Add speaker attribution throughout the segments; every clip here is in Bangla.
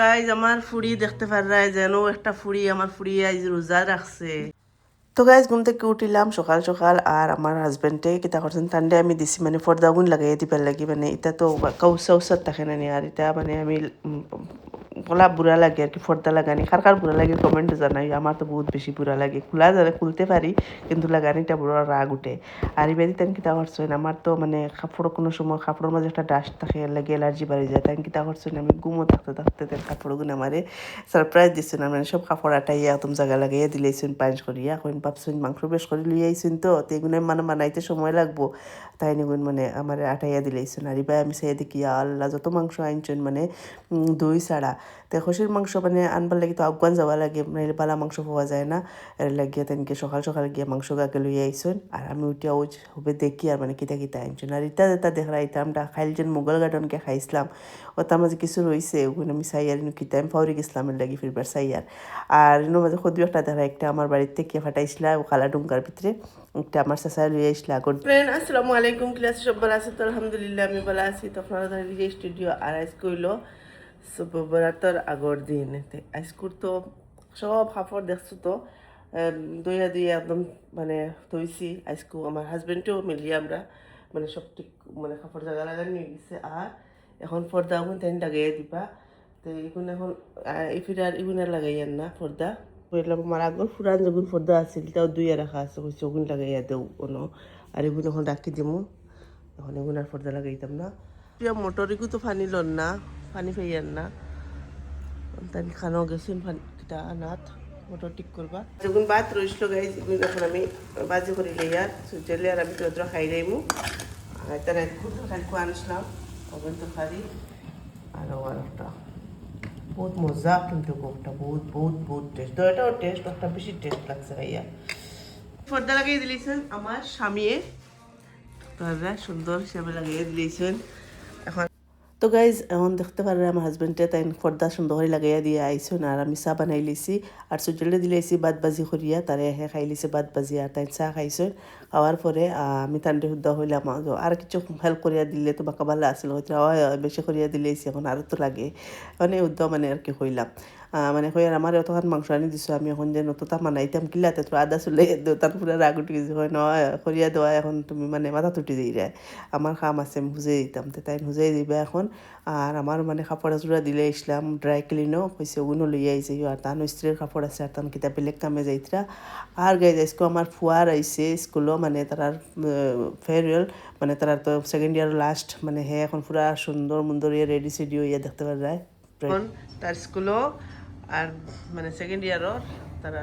Speaker 1: গাইজ আমার ফুড়ি দেখতে পারায় যেন একটা ফুড়ি আমার ফুড়ি আজ রোজা রাখছে। তো গাইজ ঘুম থেকে উঠিলাম সকাল সকাল আর আমার হাজবেন্ডে কিতা করছেন তান্ডে আমি দিছি মানে ফর্দা গুণ লাগাই দিবার লাগি মানে এটা তো কাউসা উসার থাকে না আর এটা মানে আমি গলা বুড়া লাগে আর কি ফর্দা লাগানি কার বুড়া লাগে কমেন্টে জানাই আমার তো বহুত বেশি বুড়া লাগে খোলা যাবে খুলতে পারি কিন্তু লাগানিটা বুড়ো রাগ উঠে আর এবারে তাই কিতা করছেন আমার তো মানে কাপড় কোনো সময় কাপড়ের মাঝে একটা ডাস্ট থাকে লাগে অ্যালার্জি বাড়ি যায় তাই কিতা করছেন আমি ঘুমো থাকতে থাকতে তাই কাপড়গুলো আমারে সারপ্রাইজ দিচ্ছেন মানে সব কাপড় আটাইয়া একদম জায়গা লাগাইয়া দিলেছেন পাঞ্চ করিয়া এখন ভাবছেন মাংস বেশ করে লিয়ে আইছেন তো এগুলো মানে বানাইতে সময় লাগবো তাই নিগুন মানে আমার আটাইয়া দিলেছেন আর এবার আমি সেই দেখি আল্লাহ যত মাংস আনছেন মানে দই ছাড়া তো খসির মাংস মানে আনবার লাগে তো আফগান যাওয়া লাগে মানে বালা মাংস পাওয়া যায় না এর লাগিয়ে তেনকে সকাল সকাল গিয়ে মাংস গাকে লইয়া আইসন আর আমি উঠিয়া ওই হবে দেখি আর মানে কিতা কিতা আনছেন আর ইটা যেটা দেখা আমরা খাইল যেন মোগল গার্ডনকে খাইছিলাম ও তার মাঝে কিছু রয়েছে ওগুলো আমি চাই আর কিতা আমি ফাউরি গেছিলামের লাগি ফিরবার চাই আর এর মাঝে সদিও একটা দেখা একটা আমার বাড়ির থেকে ফাটাইছিলা ও কালা ডুঙ্গার ভিতরে একটা আমার চাচাই লইয়া আইসলা আগর ফ্রেন্ড আসসালামু আলাইকুম ক্লাস সব ভালো আছে তো আলহামদুলিল্লাহ আমি ভালো আছি তো আপনারা স্টুডিও আর আইস কইলো বরাতর আগর দিন আইসকুর তো সব কাপড় দেখছো তো দইয়া দিয়ে একদম মানে ধুইছি আইসকু আমার হাজবেন্ডেও মিলিয়ে আমরা মানে সব ঠিক মানে কাপড় জায়গা লাগানি হয়ে গেছে আর এখন পর্দা এখন তাই লাগাইয়া দিবা তো এগুলো এখন ইফিরার এগুলো লাগাইয়ার না পর্দা বললাম আমার আগর ফুরান যখন পর্দা আছিল তাও দুইয়া রাখা আছে হচ্ছে ওগুন লাগাইয়া দেও কোনো আর এগুলো এখন রাখি দিমু এখন এগুলো আর পর্দা লাগাইতাম না মোটরিকু তো ফানি লন না পানি ফাইয়ার না তাই খানো গেছেন কিটা আনাত মোটর ঠিক করবা যখন ভাত রইছিল গাইজ এখন আমি বাজি করে লইয়ার সুজেলে আর আমি তোর খাই যাইমু আর তারা খাইকু আনছিলাম ওভেন তো খারি আর একটা বহুত মজা কিন্তু কোকটা বহুত বহুত বহুত টেস্ট দইটাও টেস্ট একটা বেশি টেস্ট লাগছে খাইয়া পর্দা লাগিয়ে দিলেছেন আমার স্বামীয়ে তারা সুন্দর হিসাবে লাগিয়ে দিলেছেন এখন তো গাইজ এখন দেখতে পারে আমার হাজবেন্ডে তাই পর্দা সুন্দর করে লাগাইয়া দিয়ে আইসুন আর আমি চাহ বানাই লিছি আর সুজলে দিলেছি বাদ বাজি করিয়া তারে খাই লিছে বাদ বাজি আর তাই চাহ খাইছুন খাওয়ার পরে আমি তান্ডে শুদ্ধ হইলাম আর কিছু হেল্প করিয়া দিলে তো বাঁকা ভালো আসলো হয়তো বেশি করিয়া দিলেছি এখন আরও তো লাগে মানে উদ্য মানে আর কি হইলাম মানে কই আর আমার অতখান মাংস আনি দিছো আমি এখন যে নতুন মানাইতাম কিলাতে তো আদা চলে দেউতার পুরা রাগ উঠে গেছে হয় নয় করিয়া দেওয়া এখন তুমি মানে মাথা তুটি দিই রে আমার কাম আছে আমি হুজে দিতাম তো তাই হুজে দিবা এখন আর আমার মানে কাপড় জোড়া দিলে ইসলাম ড্রাই ক্লিনও হয়েছে ওগুলো লইয়া আইছে আর তান স্ত্রীর কাপড় আছে আর তান কিতা বেলেগ কামে যাইতরা আর গাই যাইসকো আমার ফুয়ার আইছে স্কুলও মানে তার ফেয়ারওয়েল মানে তারা তো সেকেন্ড ইয়ার লাস্ট মানে হে এখন পুরা সুন্দর মুন্দর ইয়ে রেডি সেডি ইয়ে দেখতে পাওয়া যায় এখন তার স্কুলও আর মানে সেকেন্ড ইয়ারও তারা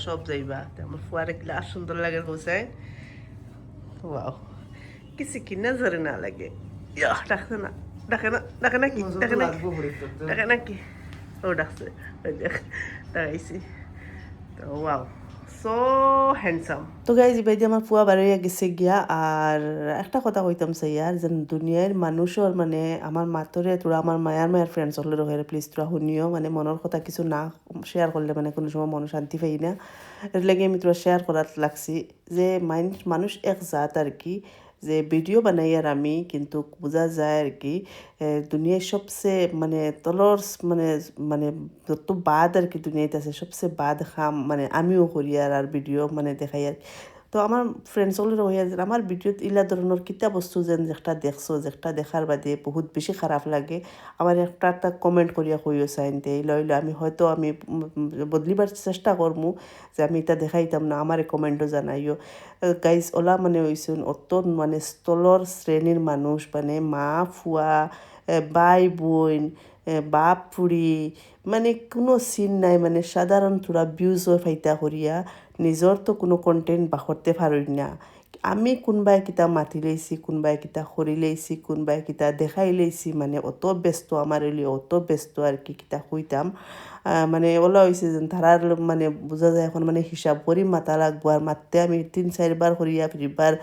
Speaker 1: সব যাইবা আমার ফুয়ারে কিলা সুন্দর লাগে হোসেন ওয়াও কিছু কি নজরে না লাগে ডাকছে না ডাকে না কি ডাকে না কি ও ডাকছে ডাকাইছি তো ওয়াও সো হ্যান্ডসাম তো গাইজ ভাই আমার ফুয়া বাড়িয়া গেছে গিয়া আর একটা কথা কইতাম চাইয়ার যে দুনিয়ার মানুষের মানে আমার মাতরে তোরা আমার মায়ার ফ্রেন্ডস হলে রহে প্লিজ তোরা শুনিও মানে মনের কথা কিছু না শেয়ার করলে মানে কোনো সময় মন শান্তি পাই না এর লাগে আমি তোরা শেয়ার করার লাগছি যে মানুষ এক জাত আর কি যে ভিডিও বানাই আর আমি কিন্তু বোঝা যায় আর কি দুনিয়ার সবচেয়ে মানে তলর মানে মানে যত বাদ আর কি দুনিয়াতে আছে সবচেয়ে বাদ খাম মানে আমিও করি আর ভিডিও মানে দেখাই আর তো আমার ফ্রেন্ডসগুলো হইয়া যে আমার ভিডিওত ইলা ধরনের কিতা বস্তু যেন যেটা দেখছো যেটা দেখার বাদে বহুত বেশি খারাপ লাগে আমার একটা কমেন্ট করিয়া কইও চাইনতে লইলে আমি হয়তো আমি বদলিবার চেষ্টা করমু যে আমি এটা দেখাইতাম না আমার কমেন্টও জানাইও গাইজ ওলা মানে হইছেন অত মানে স্থলর শ্রেণীর মানুষ মানে মা ফুয়া বাই বোন বাপ ফুড়ি মানে কোনো সিন নাই মানে সাধারণ তোরা ভিউজও ফাইতা করিয়া নিজর তো কোনো কন্টেন্ট বাখরতে পারই না আমি কোনবাই কিতা মাতি লইছি কোনবাই কিতা খরি লইছি কোনবাই কিতা দেখাই লইছি মানে অত ব্যস্ত আমার অত ব্যস্ত আর কি কিতা কইতাম মানে ওলা হয়েছে যেন তারার মানে বোঝা যায় এখন মানে হিসাব করি মাথা লাগবো আর মারতে আমি 3-4 বার করিয়া ফিরিবার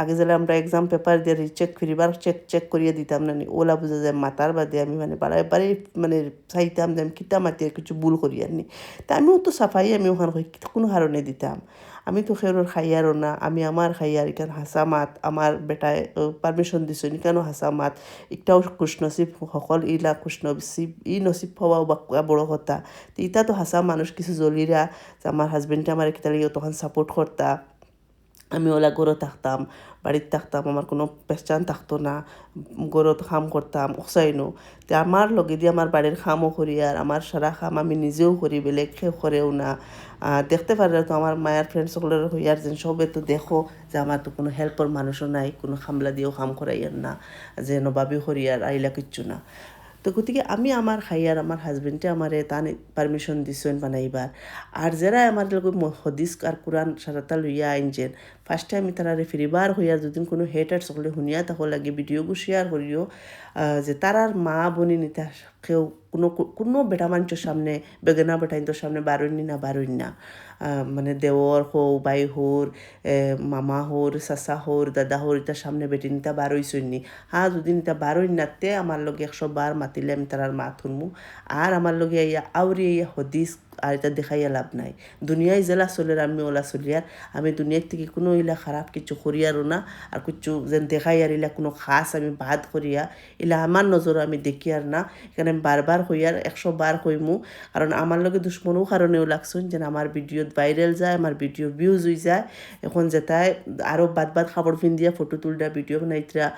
Speaker 1: আগে যেন আমরা এক্সাম পেপার দিয়ে রিচেক ফিরিবার চেক করিয়া দিতাম না ওলা বোঝা যায় মাতার বাদে আমি মানে বারে মানে চাইতাম যে আমি কিতা মাতি আর কিছু ভুল করিয়ার নি তা আমিও তো সাফাই আমি ওখানে কোনো কারণে দিতাম আমি তো খেরোর খাইয়ারও না, আমি আমার খাইয়ার এখান হাসা মাত আমার বেটায় পারমিশন দিছো কেন হাসা মাত একটাও খুশনসিব সকল ইলা খুশনসিব নসিব হওয়াও বা বড় কথা। তো ইটা তো হাসা মানুষ কিছু জ্বলিরা যে আমার হাজবেন্ডে আমার একটা তখন সাপোর্ট করতা, আমি ওলা গরো থাকতাম, বাড়িতে থাকতাম, আমার কোনো পেশান থাকতো না, গরত খাম করতাম ওসাইনো। তো আমার লগে দিয়ে আমার বাড়ির খামও করি আর আমার সারা খাম আমি নিজেও করি, বেলেগ কেউ করেও না। দেখতে পারে তো আমার মায়ের ফ্রেন্ড সকলের হইয়ার যেন সবে তো দেখো যে আমার তো কোনো হেল্পর মানুষও নাই, কোনো খামলা দিয়েও খাম করাইয়ার না, যে নবাবি করিয়ার আইলা কিচ্ছু না। তো গতিকে আমি আমার খাইয়ার আমার হাজবেন্ডে আমারে তান পারমিশন দিছেন বানাইবার। আর যারা আমার লগে হদিস আর কোরআন সারাতা লইয়া আইনছেন ফার্স্টে আমি তারা ফিরিবার হইয়ার যদি কোনো হেটার সকলে শুনিয়া তাহলে লাগে ভিডিওগু শেয়ার করিও যে তারার মা বনি নিতে কেউ কোনো কোনো বেটা মানুষের সামনে বেগেনা বেটাইন্তর সামনে বারইনি না বারইন না, মানে দেওর হৌ বাই হোর মামা হোর চাচা হোর দাদা হোর ইটার সামনে বেটি নিতা বারইছইনি। যদি নিতা বারইন নাতে আমার লগে 100 বার মাতিলে আমি তারার মাত শুনমু। আর আমার লগে ইয়া আউরি ইয়া হদিস আর এটা দেখাইয়া লাভ নাই। দুনিয়ায় জেলা চলের আমি ওলা চলিয়ার, আমি দুনিয়ার থেকে কোনো ইলা খারাপ কিছু করিয়ারও না, আর কিছু যেন দেখাইয়ার ইলা কোনো খাস আমি বাদ করিয়া ইলা আমার নজর আমি দেখি আর না। এখানে আমি বারবার হইয়ার 100 বার হইমু, কারণ আমার লগে দুশ্মনও কারণেও লাগছুন যেন আমার ভিডিও ভাইরাল যায়, আমার ভিডিও ভিউজ হয়ে যায়। এখন যেটাই আরও বাদ বাদ খাবার ফিন দিয়া ফটো তুলটা ভিডিও বানাইতরা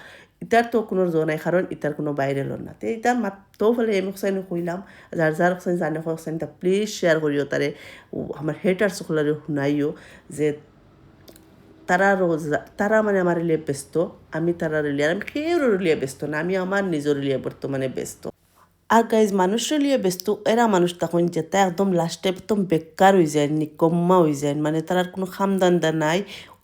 Speaker 1: ইটার তো কোনো জো নাই, কারণ ইটার কোনো ভাইরালও না। তো ইটার মাত্র ফলে আমি ওখানে কইলাম যার যার ওখানে জানে ওখানে তা প্লিজ শেয়ার করিও তারে, আমার হেটার সকলের শুনাইও যে তারা মানে আমার লিয়ে ব্যস্ত, আমি তারা লিয়ে আমি কেউ লিয়ে ব্যস্ত না, আমি আমার নিজের লিয়ে বর্তমানে ব্যস্ত। আর গাইজ মানুষের লিয়ে ব্যস্ত এরা মানুষ তখন যেটা একদম লাস্টে একদম বেকার হয়ে যায়, নিকম্মা হয়ে যায়, মানে তার কোনো খামদান্দা নাই।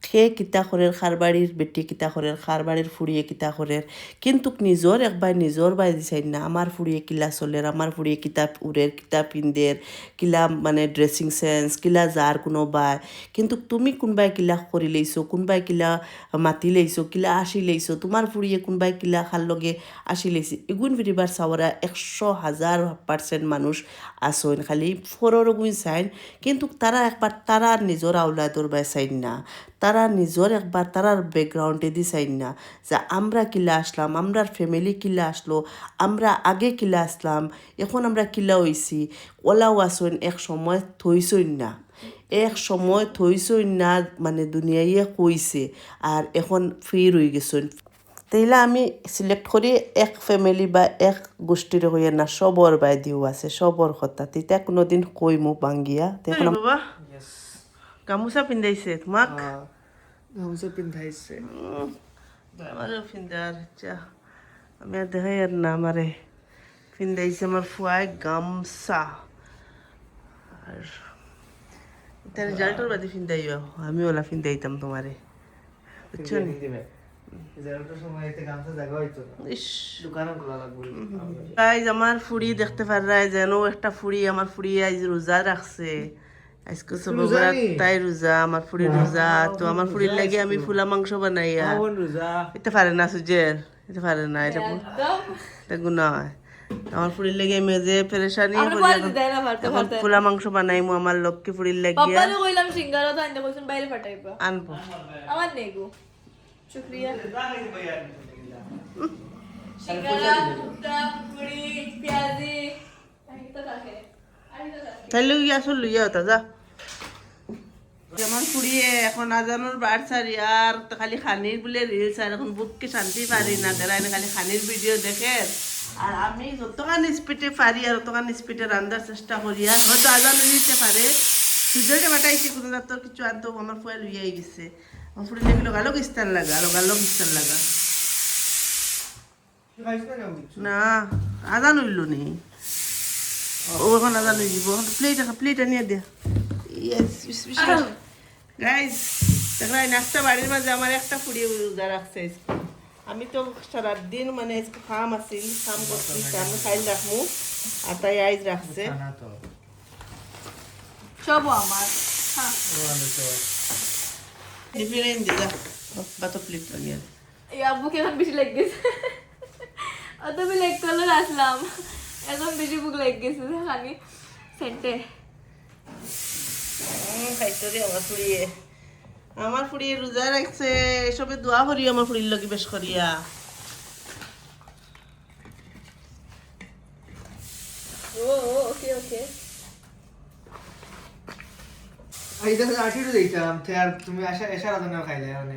Speaker 1: সে কিতা করের খারবাড়ির বেটি কিতা করের খারবাড়ির ফুড়িয়ে কিতা করের, কিন্তু নিজর একবার নিজর বাই দিছাই না আমার ফুড়িয়ে কিলা চলের, আমার ফুড়িয়ে কিতাব উড়ের কিতা পিন্দের কিলা মানে ড্রেসিং সেন্স কিলা যার কোনো বাই। কিন্তু তুমি কোনবাই কিলা কৰি লৈছো, কোনবাই কিলা মাতি লৈছো, কিলা আসি লৈছো, তোমার ফুড়িয়ে কোনবাই কিলা খার লগে আসি লৈছি এগুন ফিরিবার চাওয়ারা 100,000% মানুষ আসেন, খালি ফরর গুণ চাইন। কিন্তু তারা একবার তারা নিজর আউলাদর বাই চাইন না, তারা নিজর একবার তারার ব্যাকগ্রাউন্ডে দি চাইন না যে আমরা কিলা আসলাম, আমরার ফ্যামিলি কিলা আসলো, আমরা আগে কিলা আসলাম, এখন আমরা কিলা হইছি। ওলাও আসেন এক সময় থইছইন না, এক সময় থইছইন না, মানে দুনিয়াইয়ে কইছে আর এখন ফির হয়ে গেছেন। তাইলে আমি সিলেক্ট করি এক ফ্যামিলি বা এক গোষ্ঠীর হইয়া না, সবর বাই দিও আছে সবর কথা, তেতিয়া কোনোদিন কই মোক বাঙ্গিয়া দেখুন। বাবা গামোচা পিন্ধাইছে তোমাক,
Speaker 2: গামোচা পিন্ধাইছে
Speaker 1: আমারও পিন্ধার ইচ্ছা, আমি আর দেখাই আর না, আমারে পিন্ধাইছে আমার ফুয়ায় গামছা। আর এটা রেজাল্টের বাদে পিন্ধাইও, আমি ওলা পিন্ধাইতাম তোমারে, বুঝছো নি? গাইজ আমার ফুড়ি দেখতে পারাই যেন একটা ফুড়ি, আমার ফুড়ি আজ রোজা রাখছে, আজকে সবরাত তাই রোজা, আমার ফুড়ি রোজা। তো আমার ফুড়ির লাগে আমি ফুলা মাংস বানাইয়া, এটা পারে না সুজের, এটা পারে না, এটা গুণা হয়। আমার ফুড়ির লাগে আমি যে পেরেশানি এখন ফুলা মাংস বানাইমু আমার লক্ষ্মী ফুড়ির লাগিয়া আনবো। শুক্রিয়া তাইলে আসল লইয়া হতা যা। যেমন ফুড়িয়ে এখন আজানোর বার সারি আর খালি খানির বলে রিলস, আর এখন বুককে শান্তি পারি না, যারা খালি খানির ভিডিও দেখে। আর আমি যতখান স্পিডে পারি আর ততখান স্পিডে রান্নার চেষ্টা করি, আর হয়তো আজান নিতে পারে সুযোগে বাটাইছি কোনো জাতর কিছু আনতো আমার ফুয়া লইয়াই গেছে। আমার ফুড়ি লেগে গালক ইস্তার লাগা, গালক ইস্তার লাগা না, আজান হইল নি ও, এখন আজান হয়ে যাব। প্লেট আনিয়ে দিয়া গাইজ দেখো নাস্তা বাড়ির মাঝে আমার একটা ফুড়ি রোজা রাখছে। আমি তো সারাদিন মানে খাম আছিল, খাম করছি, আমি খাইল রাখবো আর তাই আইজ রাখছে সব আমার ডিফারেন্ট দিদা বাতো প্লেট আনিয়ে।
Speaker 3: এই আব্বুকে এখন বেশি লেগে গেছে, অত আমি লেগ করলে আসলাম, এখন বেশি বুক লেগে গেছে খানি সেন্টে
Speaker 1: খাইতো রে আমার ফুড়িয়ে আমার ফুড়ি রোজা রাখছে এসবে দোয়া করি আমার ফুড়ির লগি বেশ করিয়া
Speaker 3: ও ওকে ওকে
Speaker 2: এইটা আঠিরও দিতাম আর তুমি এসার আদনা খাইলে মানে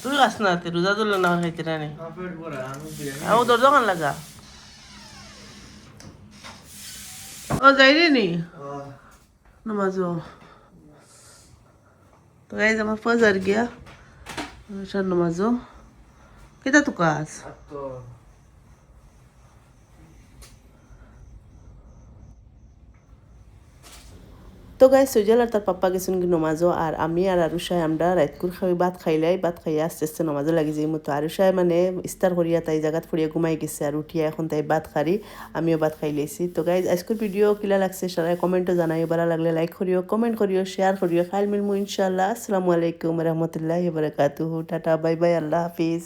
Speaker 1: তুই খাস না তে রোজা তুললে না খাইতে রানি
Speaker 2: আপের বড় আমি বিরিয়ানি
Speaker 1: ও দরজা কান লাগা ও যাই রে নি নামাজও তো গাইজ আমার ফাজার গিয়া ঈশার নামাজও কেটা তো কাজ
Speaker 2: তো
Speaker 1: তো গাই সুজল আর তার পাপ্পা গেছেন কি নমাজও আর আমি আর আরুষায় আমরা রাতকুর খাই ভাত খাইলাই ভাত খাইয়া আস্তে আস্তে নমাজও লাগি যাই মতো আরুষায় মানে ইস্তার করিয়া তাই জায়গাত ফুরিয়া ঘুমাই গেছে আর উঠিয়া এখন তাই ভাত খারি আমিও ভাত খাই লাইছি তো গাইজ আজকের ভিডিও কিলা লাগছে সবাই কমেন্টও জানাইও ভালো লাগলে লাইক করিও কমেন্ট করিও শেয়ার করিও খাইল মিলমু ইনশাআল্লাহ আসসালামু আলাইকুম রহমতুল্লাহি বারাকাতুহু টাটা বাই বাই আল্লাহ হাফিজ